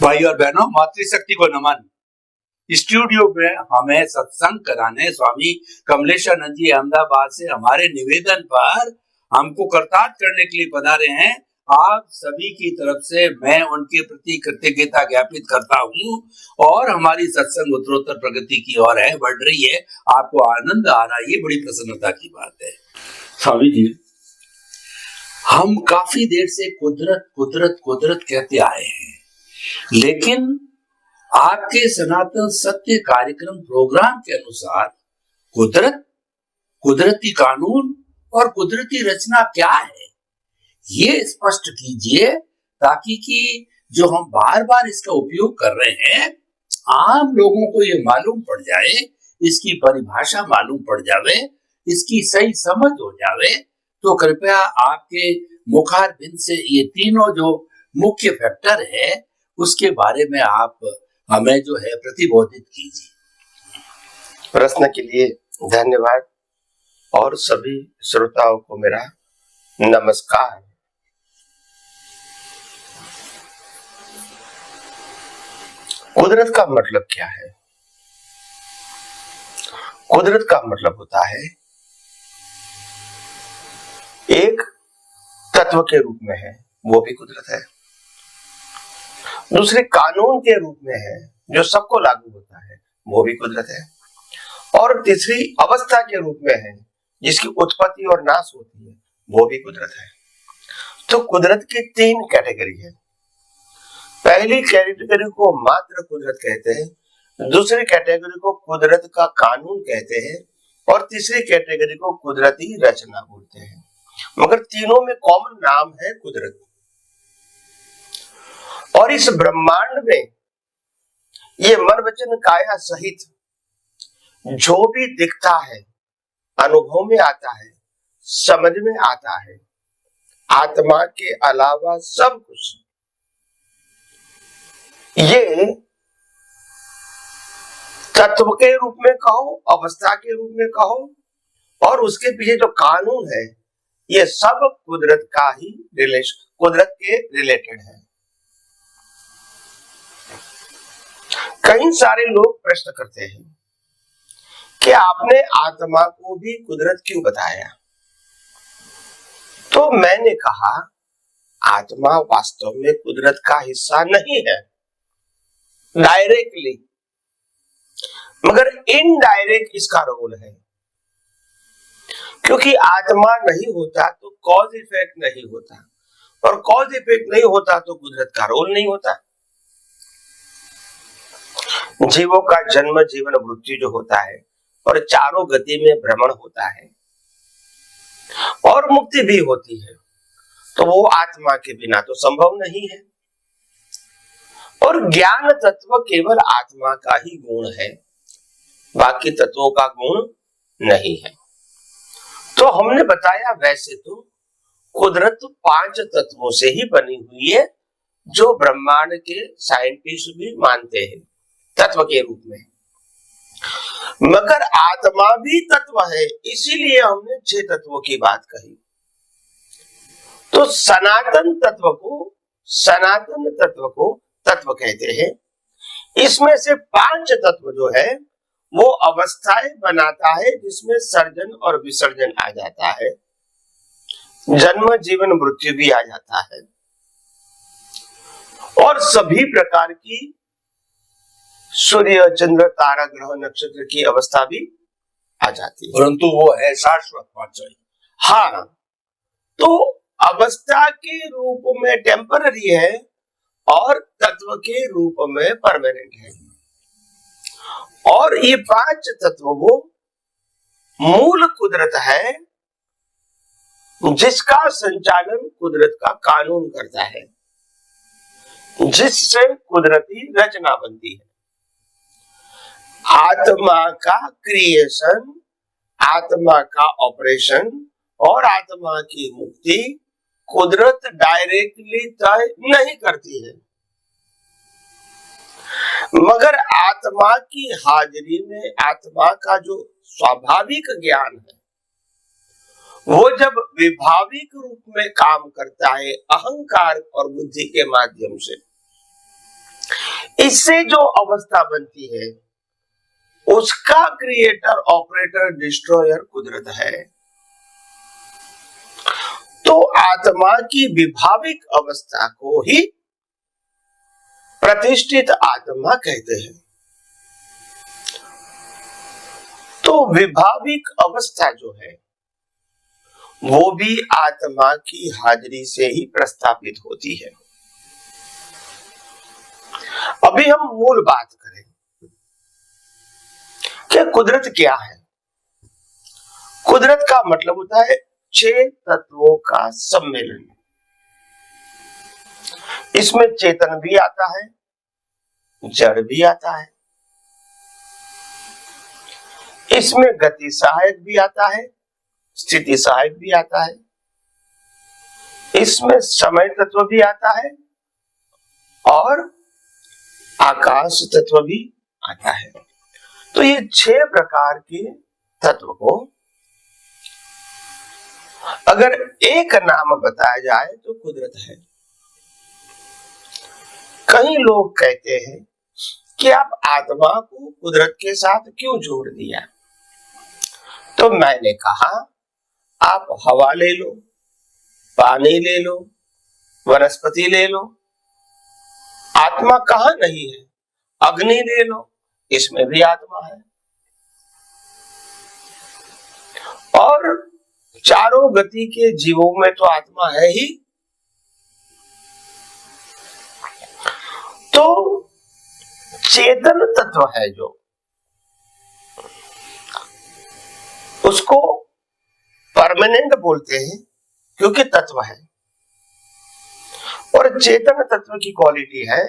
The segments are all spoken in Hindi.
भाई और बहनों, मातृशक्ति को नमन। स्टूडियो में हमें सत्संग कराने स्वामी कमलेशानंद जी अहमदाबाद से हमारे निवेदन पर हमको कृतार्थ करने के लिए पधारे हैं। आप सभी की तरफ से मैं उनके प्रति कृतज्ञता ज्ञापित करता हूँ और हमारी सत्संग उत्तरोत्तर प्रगति की ओर है, बढ़ रही है। आपको आनंद आ रहा है, ये बड़ी प्रसन्नता की बात है। स्वामी जी, हम काफी देर से कुदरत कुदरत कुदरत कहते आए हैं, लेकिन आपके सनातन सत्य कार्यक्रम प्रोग्राम के अनुसार कुदरत, कुदरती कानून और कुदरती रचना क्या है, ये स्पष्ट कीजिए, ताकि कि जो हम बार बार इसका उपयोग कर रहे हैं आम लोगों को ये मालूम पड़ जाए, इसकी परिभाषा मालूम पड़ जावे, इसकी सही समझ हो जावे। तो कृपया आपके मुखारबिंद से ये तीनों जो मुख्य फैक्टर है उसके बारे में आप हमें जो है प्रतिबोधित कीजिए। प्रश्न के लिए धन्यवाद और सभी श्रोताओं को मेरा नमस्कार। कुदरत का मतलब क्या है? कुदरत का मतलब होता है एक तत्व के रूप में है, वो भी कुदरत है। दूसरे कानून के रूप में है जो सबको लागू होता है, वो भी कुदरत है। और तीसरी अवस्था के रूप में है जिसकी उत्पत्ति और नाश होती है, वो भी कुदरत है। तो कुदरत की तीन कैटेगरी है। पहली कैटेगरी को मात्र कुदरत कहते हैं, दूसरी कैटेगरी को कुदरत का कानून कहते हैं और तीसरी कैटेगरी को कुदरती रचना बोलते हैं। मगर तीनों में कॉमन नाम है कुदरत। और इस ब्रह्मांड में ये मन वचन काया सहित जो भी दिखता है, अनुभव में आता है, समझ में आता है, आत्मा के अलावा सब कुछ ये तत्व के रूप में कहो, अवस्था के रूप में कहो, और उसके पीछे जो कानून है ये सब कुदरत का ही कुदरत के रिलेटेड है। कई सारे लोग प्रश्न करते हैं कि आपने आत्मा को भी कुदरत क्यों बताया? तो मैंने कहा आत्मा वास्तव में कुदरत का हिस्सा नहीं है डायरेक्टली, मगर इनडायरेक्ट इसका रोल है। क्योंकि आत्मा नहीं होता तो कॉज इफेक्ट नहीं होता, और कॉज इफेक्ट नहीं होता तो कुदरत का रोल नहीं होता। जीवों का जन्म, जीवन, मृत्यु जो होता है और चारों गति में भ्रमण होता है और मुक्ति भी होती है, तो वो आत्मा के बिना तो संभव नहीं है। और ज्ञान तत्व केवल आत्मा का ही गुण है, बाकी तत्वों का गुण नहीं है। तो हमने बताया वैसे तो कुदरत 5 तत्वों से ही बनी हुई है, जो ब्रह्मांड के साइंटिस्ट भी मानते हैं तत्व के रूप में। मगर आत्मा भी तत्व है, इसीलिए हमने 6 तत्वों की बात कही। तो सनातन तत्व को तत्व कहते हैं। इसमें से 5 तत्व जो है वो अवस्थाएं बनाता है, जिसमें सर्जन और विसर्जन आ जाता है, जन्म, जीवन, मृत्यु भी आ जाता है, और सभी प्रकार की सूर्य, चंद्र, तारा, ग्रह, नक्षत्र की अवस्था भी आ जाती है। परंतु वो है शाश्वत पांचों। हाँ, तो अवस्था के रूप में टेम्पररी है और तत्व के रूप में परमानेंट है। और ये 5 तत्व वो मूल कुदरत है, जिसका संचालन कुदरत का कानून करता है, जिससे कुदरती रचना बनती है। आत्मा का क्रिएशन, आत्मा का ऑपरेशन और आत्मा की मुक्ति कुदरत डायरेक्टली तय नहीं करती है, मगर आत्मा की हाजिरी में आत्मा का जो स्वाभाविक ज्ञान है वो जब विभाविक रूप में काम करता है अहंकार और बुद्धि के माध्यम से, इससे जो अवस्था बनती है उसका क्रिएटर, ऑपरेटर, डिस्ट्रॉयर कुदरत है। तो आत्मा की विभाविक अवस्था को ही प्रतिष्ठित आत्मा कहते हैं। तो विभाविक अवस्था जो है वो भी आत्मा की हाजिरी से ही प्रस्थापित होती है। अभी हम मूल बात करें कि कुदरत क्या है। कुदरत का मतलब होता है 6 तत्वों का सम्मेलन। इसमें चेतन भी आता है, जड़ भी आता है, इसमें गति सहायक भी आता है, स्थिति सहायक भी आता है, इसमें समय तत्व भी आता है और आकाश तत्व भी आता है। तो ये 6 प्रकार के तत्व को अगर एक नाम बताया जाए तो कुदरत है। कई लोग कहते हैं कि आप आत्मा को कुदरत के साथ क्यों जोड़ दिया? तो मैंने कहा आप हवा ले लो, पानी ले लो, वनस्पति ले लो, आत्मा कहां नहीं है? अग्नि ले लो, इसमें भी आत्मा है। और चारों गति के जीवों में तो आत्मा है ही। तो चेतन तत्व है जो, उसको परमानेंट बोलते हैं क्योंकि तत्व है। और चेतन तत्व की क्वालिटी है,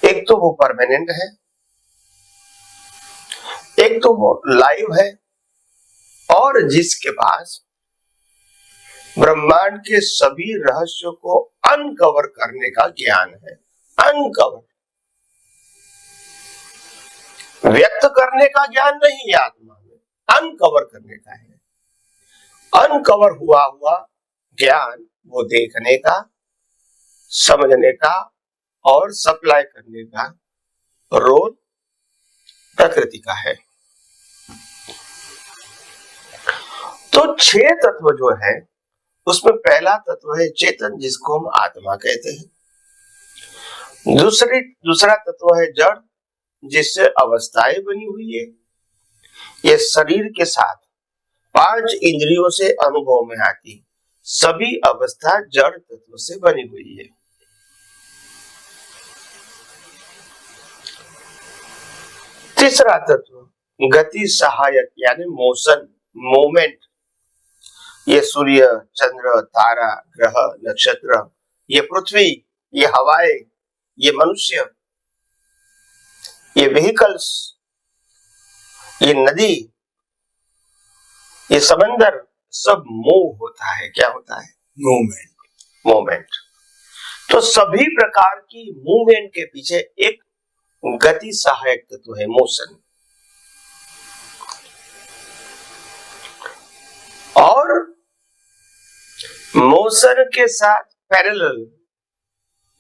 एक तो वो परमानेंट है, एक तो वो लाइव है, और जिसके पास ब्रह्मांड के सभी रहस्यों को अनकवर करने का ज्ञान है। अनकवर, व्यक्त करने का ज्ञान नहीं है आत्मा में, अनकवर करने का है। अनकवर हुआ हुआ ज्ञान वो देखने का, समझने का और सप्लाई करने का रोल प्रकृति का है। तो 6 तत्व जो है उसमें पहला तत्व है चेतन, जिसको हम आत्मा कहते हैं। दूसरा तत्व है जड़, जिससे अवस्थाएं बनी हुई है। ये शरीर के साथ 5 इंद्रियों से अनुभव में आती सभी अवस्था जड़ तत्व से बनी हुई है। तीसरा तत्व गति सहायक यानी मोशन, मोमेंट। ये सूर्य, चंद्र, तारा, ग्रह, नक्षत्र, ये पृथ्वी, ये हवाएं, ये मनुष्य, ये व्हीकल्स, ये नदी, ये समंदर, सब मूव होता है। क्या होता है? मूवमेंट। मोमेंट। तो सभी प्रकार की मूवमेंट के पीछे एक गति सहायक तत्व है, मोशन। और मोशन के साथ पैरेलल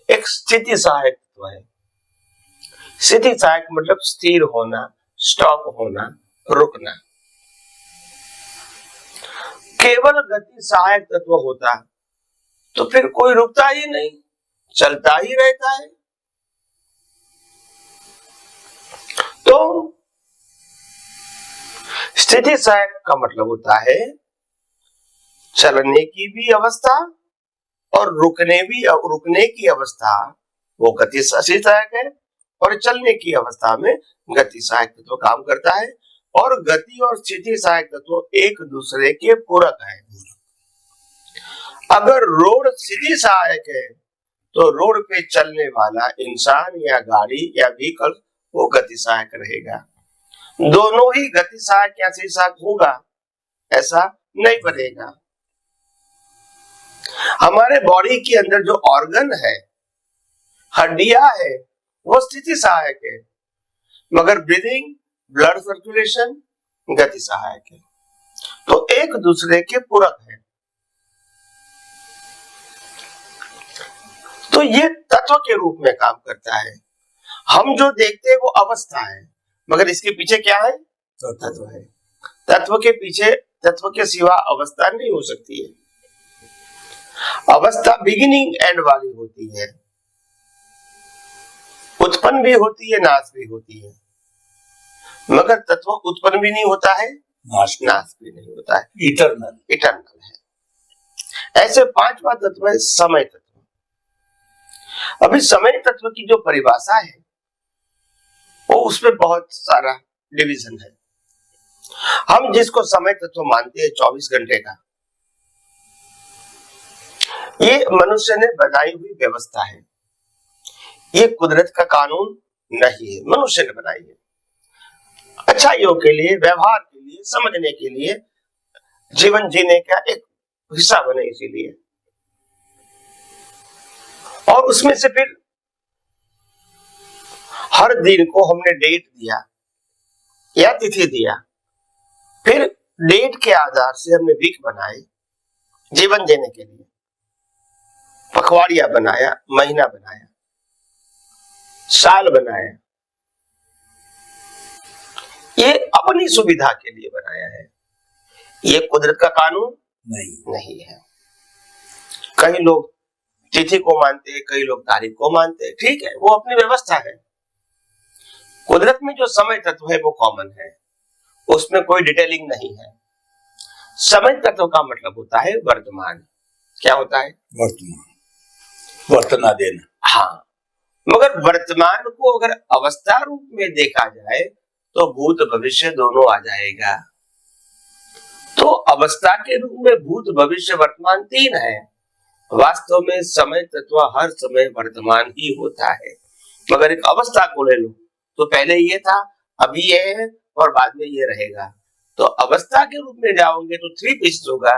एक स्थिति सहायक तत्व है। स्थिति सहायक मतलब स्थिर होना, स्टॉप होना, रुकना। केवल गति सहायक तत्व होता तो फिर कोई रुकता ही नहीं, चलता ही रहता है। तो स्थिति सहायक का मतलब होता है चलने की भी अवस्था और रुकने की अवस्था वो गति सहायक है, और चलने की अवस्था में गति सहायक तत्व काम करता है। और गति और स्थिति सहायक तत्व एक दूसरे के पूरक है। अगर रोड स्थिति सहायक है तो रोड पे चलने वाला इंसान या गाड़ी या व्हीकल वो गति सहायक रहेगा। दोनों ही गति सहायक या स्थिति सहायक होगा ऐसा नहीं बनेगा। हमारे बॉडी के अंदर जो ऑर्गन है, हड्डियां है, वो स्थिति सहायक है, मगर ब्रीदिंग, ब्लड सर्कुलेशन गति सहायक है। तो एक दूसरे के पूरक है। तो ये तत्व के रूप में काम करता है। हम जो देखते हैं वो अवस्था है, मगर इसके पीछे क्या है? तो तत्व है। तत्व के पीछे, तत्व के सिवा अवस्था नहीं हो सकती है। अवस्था बिगिनिंग एंड वाली होती है, उत्पन्न भी होती है, नाश भी होती है, मगर तत्व उत्पन्न भी नहीं होता है, नाश भी नहीं होता है, इटर्नल है। ऐसे पांचवा तत्व है समय तत्व। अभी समय तत्व की जो परिभाषा है वो उसमें बहुत सारा डिवीजन है। हम जिसको समय तत्व मानते हैं 24 घंटे का, ये मनुष्य ने बनाई हुई व्यवस्था है। ये कुदरत का कानून नहीं है, मनुष्य ने बनाई है अच्छाइयों के लिए, व्यवहार के लिए, समझने के लिए, जीवन जीने का एक हिस्सा बने इसीलिए। और उसमें से फिर हर दिन को हमने डेट दिया या तिथि दिया, फिर डेट के आधार से हमने वीक बनाए जीवन जीने के लिए, पखवाड़िया बनाया, महीना बनाया, साल बनाया। ये अपनी सुविधा के लिए बनाया है, ये कुदरत का कानून नहीं है। कई लोग तिथि को मानते हैं, कई लोग तारीख को मानते हैं, ठीक है, वो अपनी व्यवस्था है। कुदरत में जो समय तत्व है वो कॉमन है, उसमें कोई डिटेलिंग नहीं है। समय तत्व का मतलब होता है वर्तमान। क्या होता है? वर्तना देना। हाँ, मगर वर्तमान को अगर अवस्था रूप में देखा जाए तो भूत भविष्य दोनों आ जाएगा। तो अवस्था के रूप में भूत भविष्य वर्तमान तीन है। वास्तव में समय तत्व हर समय वर्तमान ही होता है, मगर एक अवस्था को ले लो तो पहले ये था, अभी ये है और बाद में ये रहेगा। तो अवस्था के रूप में जाओगे तो थ्री पीसेस होगा।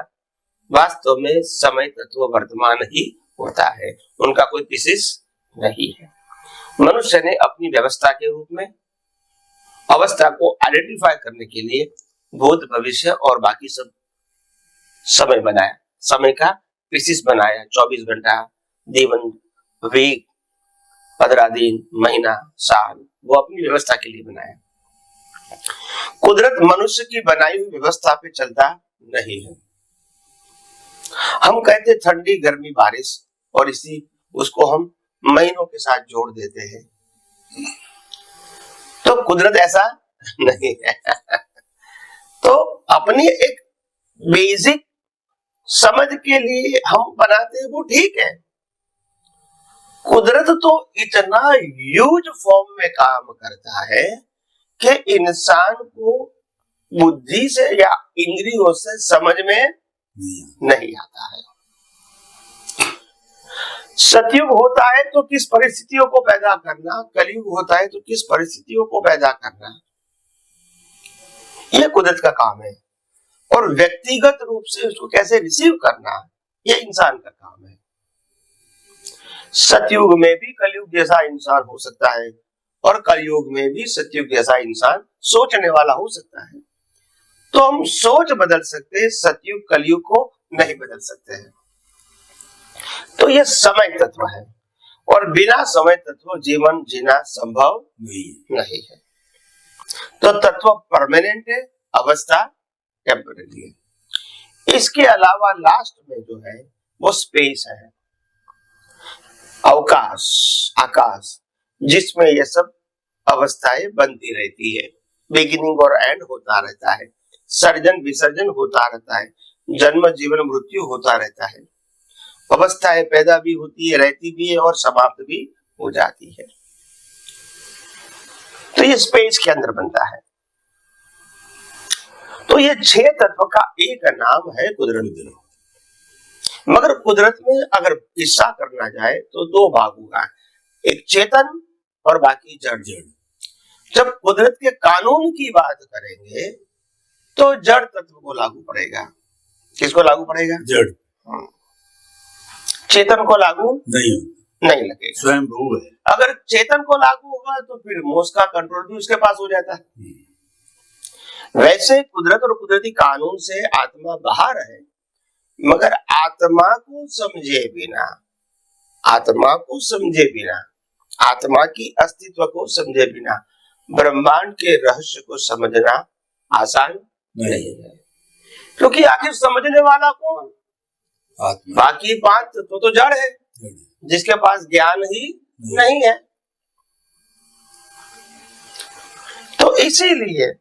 वास्तव में समय तत्व वर्तमान ही होता है, उनका कोई पीसेस नहीं है। मनुष्य ने अपनी व्यवस्था के रूप में अवस्था को आइडेंटिफाई करने के लिए भूत भविष्य और बाकी सब समय बनाया, समय का पीसेस बनाया। 24 घंटा, दिन, वीक, 15 दिन, महीना, साल, वो अपनी व्यवस्था के लिए बनाया। कुदरत मनुष्य की बनाई हुई व्यवस्था पे चलता नहीं है। हम कहते ठंडी, गर्मी, बारिश, और इसी उसको हम महीनों के साथ जोड़ देते हैं। तो कुदरत ऐसा नहीं है। तो अपनी एक बेसिक समझ के लिए हम बनाते हैं, वो ठीक है। कुदरत तो इतना ह्यूज फॉर्म में काम करता है कि इंसान को बुद्धि से या इंद्रियों से समझ में नहीं आता है। सतयुग होता है तो किस परिस्थितियों को पैदा करना, कलयुग होता है तो किस परिस्थितियों को पैदा करना, यह कुदरत का काम है। और व्यक्तिगत रूप से उसको कैसे रिसीव करना, यह इंसान का काम है। सतयुग में भी कलयुग जैसा इंसान हो सकता है और कलयुग में भी सतयुग जैसा इंसान सोचने वाला हो सकता है। तो हम सोच बदल सकते हैं, सतयुग कलयुग को नहीं बदल सकते हैं। तो यह समय तत्व है, और बिना समय तत्व जीवन जीना संभव नहीं है। तो तत्व परमानेंट है, अवस्था टेम्परेरी है। इसके अलावा लास्ट में जो है वो स्पेस है, अवकाश, आकाश, जिसमें ये सब अवस्थाएं बनती रहती है। बिगिनिंग और एंड होता रहता है, सर्जन विसर्जन होता रहता है, जन्म जीवन मृत्यु होता रहता है, अवस्थाएं पैदा भी होती है, रहती भी है और समाप्त भी हो जाती है। तो ये स्पेस के अंदर बनता है। तो ये 6 तत्व का एक नाम है कुदरत। मगर कुदरत में अगर हिस्सा करना जाए तो 2 भाग होगा, एक चेतन और बाकी जड़। जब कुदरत के कानून की बात करेंगे तो जड़ तत्व को लागू पड़ेगा। किसको लागू पड़ेगा? जड़। चेतन को लागू नहीं लगेगा, स्वयं भू है। अगर चेतन को लागू होगा तो फिर मोक्ष का कंट्रोल भी उसके पास हो जाता है। वैसे कुदरत और कुदरती कानून से आत्मा बाहर है, मगर आत्मा को समझे बिना आत्मा को समझे बिना, आत्मा की अस्तित्व को समझे बिना ब्रह्मांड के रहस्य को समझना आसान नहीं है। क्योंकि आखिर समझने वाला कौन? आत्मा। बाकी बात तो जड़ है, जिसके पास ज्ञान ही नहीं है। तो इसीलिए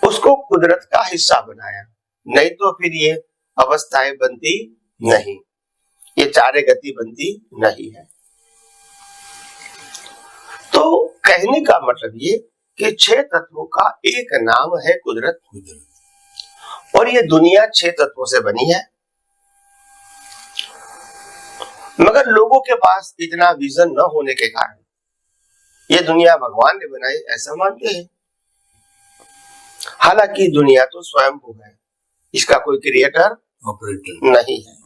उसको कुदरत का हिस्सा बनाया, नहीं तो फिर ये अवस्थाएं बनती नहीं, ये चारे गति बनती नहीं है। तो कहने का मतलब ये कि 6 तत्वों का एक नाम है कुदरत, और ये दुनिया 6 तत्वों से बनी है। मगर लोगों के पास इतना विजन न होने के कारण ये दुनिया भगवान ने बनाई ऐसा मानते हैं। हालांकि दुनिया तो स्वयंभू है, इसका कोई क्रिएटर ऑपरेटर नहीं है।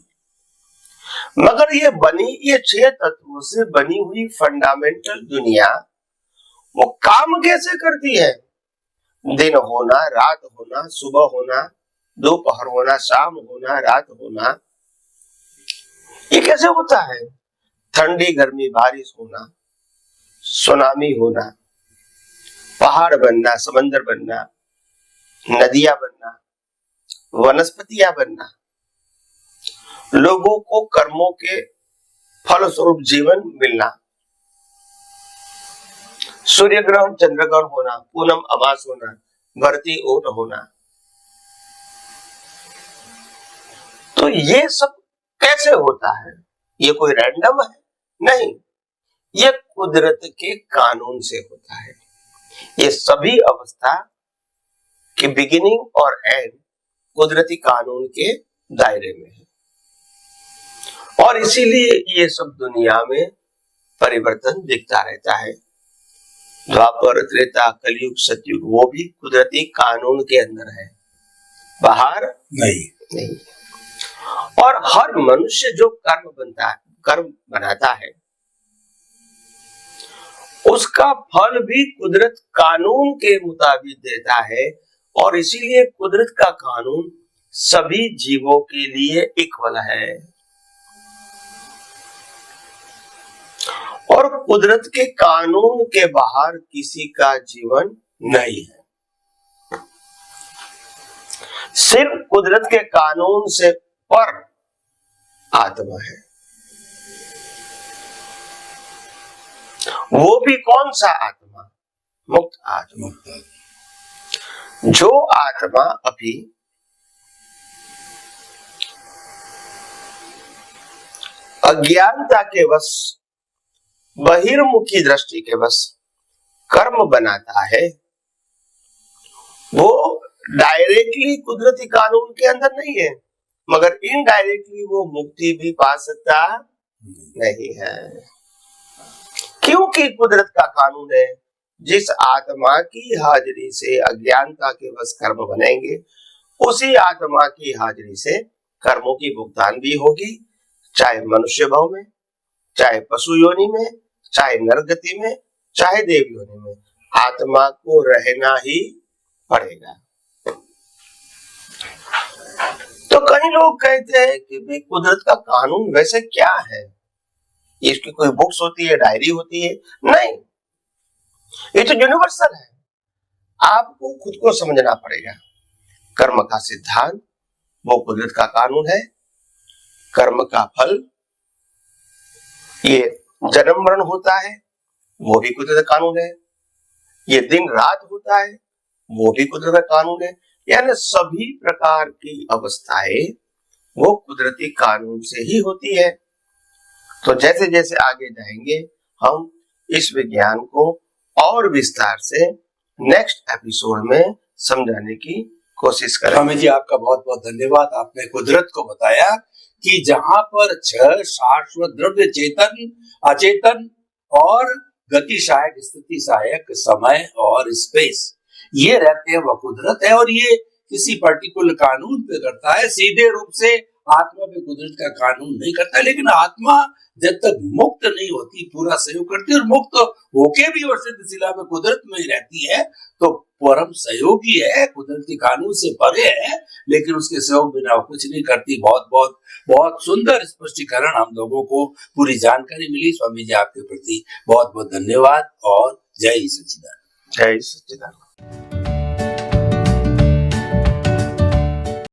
मगर ये बनी, ये 6 तत्वों से बनी हुई फंडामेंटल दुनिया वो काम कैसे करती है? दिन होना, रात होना, सुबह होना, दोपहर होना, शाम होना, रात होना, ये कैसे होता है? ठंडी गर्मी बारिश होना, सुनामी होना, पहाड़ बनना, समंदर बनना, नदियां बनना, वनस्पतियां बनना, लोगों को कर्मों के फलस्वरूप जीवन मिलना, सूर्य ग्रहण चंद्र ग्रहण होना, पूनम अमास होना, भरती ओट होना। तो ये सब कैसे होता है? ये कोई रैंडम है? नहीं, ये कुदरत के कानून से होता है। ये सभी अवस्था की बिगिनिंग और एंड कुदरती कानून के दायरे में है, और इसीलिए ये सब दुनिया में परिवर्तन दिखता रहता है। द्वापर, त्रेता, कलयुग, सतयुग, वो भी कुदरती कानून के अंदर है, बाहर नहीं। और हर मनुष्य जो कर्म बनाता है, उसका फल भी कुदरत कानून के मुताबिक देता है, और इसीलिए कुदरत का कानून सभी जीवों के लिए इक्वल है। और कुदरत के कानून के बाहर किसी का जीवन नहीं है। सिर्फ कुदरत के कानून से पर आत्मा है। वो भी कौन सा आत्मा? मुक्त आत्मा। जो आत्मा अभी अज्ञानता के वश, बहिर्मुखी दृष्टि के वश कर्म बनाता है, वो डायरेक्टली कुदरती कानून के अंदर नहीं है, मगर इनडायरेक्टली वो मुक्ति भी पा सकता नहीं है। क्योंकि कुदरत का कानून है, जिस आत्मा की हाजिरी से अज्ञानता के वश कर्म बनेंगे, उसी आत्मा की हाजिरी से कर्मों की भुगतान भी होगी, चाहे मनुष्य भाव में, चाहे पशु योनि में, चाहे नरगति में, चाहे देव योनि में, आत्मा को रहना ही पड़ेगा। तो कई लोग कहते हैं कि भाई कुदरत का कानून वैसे क्या है? इसकी कोई बुक्स होती है, डायरी होती है? नहीं, ये तो यूनिवर्सल है, आपको खुद को समझना पड़ेगा। कर्म का सिद्धांत वो कुदरत का कानून है, कर्म का फल, ये जन्म मरण होता है वो भी कुदरत का कानून है, ये दिन रात होता है वो भी कुदरत का कानून है। यानी सभी प्रकार की अवस्थाएं वो कुदरती कानून से ही होती है। तो जैसे जैसे आगे जाएंगे हम इस विज्ञान को और विस्तार से नेक्स्ट एपिसोड में समझाने की कोशिश करेंगे। स्वामी जी, आपका बहुत बहुत धन्यवाद। आपने कुदरत को बताया कि जहां पर 6 शाश्वत द्रव्य, चेतन, अचेतन और गति सहायक, स्थिति सहायक, समय और स्पेस, ये रहते हैं, वह कुदरत है। और ये किसी पर्टिकुलर कानून पे करता है, सीधे रूप से आत्मा पे कुदरत का कानून नहीं करता। लेकिन आत्मा जब तक मुक्त नहीं होती पूरा सहयोग करती है, और मुक्त होके भी और सिद्ध शिला में कुदरत में ही रहती है, तो परम सहयोगी है, कुदरती कानून से परे है, लेकिन उसके सहयोग बिना वो कुछ नहीं करती। बहुत बहुत बहुत सुंदर स्पष्टीकरण हम लोगों को पूरी जानकारी मिली। स्वामी जी आपके प्रति बहुत बहुत धन्यवाद और जय सच्चिदानंद। जय सच्चिदानंद।